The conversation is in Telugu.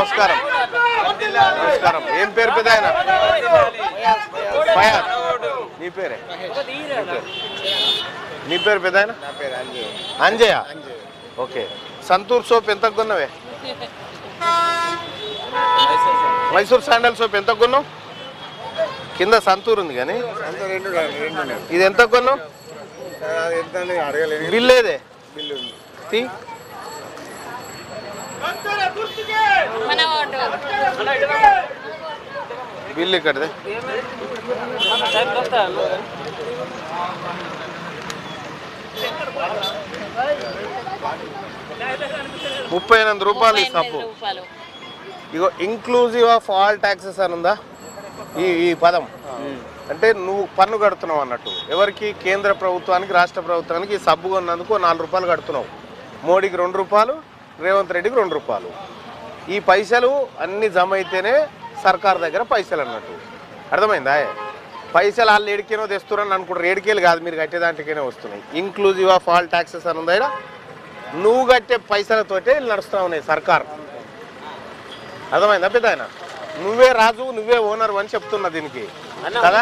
నమస్కారం. నమస్కారం. ఏం పేరు పెద్ద ఆయన? ఫయాజ్. నీ పేరే? నీ పేరు పెద్ద ఆయన? అంజయ్య. ఓకే. సంతూర్ సోప్ ఎంత కొన్నావే? మైసూర్ శాండల్ సోప్ ఎంత కొన్నావు? కింద సంతూర్ ఉంది కానీ ఇది ఎంత కొన్నావు? బిల్ లేదే. బిల్ ఇక్కడదే. 38 రూపాయలు ఈ సబ్బు. ఇగో ఇంక్లూజివ్ ఆఫ్ ఆల్ ట్యాక్సెస్ అని ఉందా ఈ పదం? అంటే నువ్వు పన్ను కడుతున్నావు అన్నట్టు. ఎవరికి? కేంద్ర ప్రభుత్వానికి, రాష్ట్ర ప్రభుత్వానికి. ఈ సబ్బు కొన్నందుకు 4 రూపాయలు కడుతున్నావు. మోడీకి 2 రూపాయలు, రేవంత్ రెడ్డికి 2 రూపాయలు. ఈ పైసలు అన్నీ జమ అయితేనే సర్కార్ దగ్గర పైసలు అన్నట్టు. అర్థమైందా? పైసలు వాళ్ళు ఏడికేనో తెస్తున్నారని అనుకుంటారు. ఏడికేలు కాదు, మీరు కట్టేదాంటికైనా వస్తున్నాయి. ఇంక్లూజివ్ ఆఫ్ ఆల్ ట్యాక్సెస్ అని ఉందా? నువ్వు కట్టే పైసలతోటే నడుస్తూ ఉన్నాయి సర్కార్. అర్థమైందా పెద్ద ఆయన? నువ్వే రాజు, నువ్వే ఓనర్ అని చెప్తున్నా దీనికి కదా.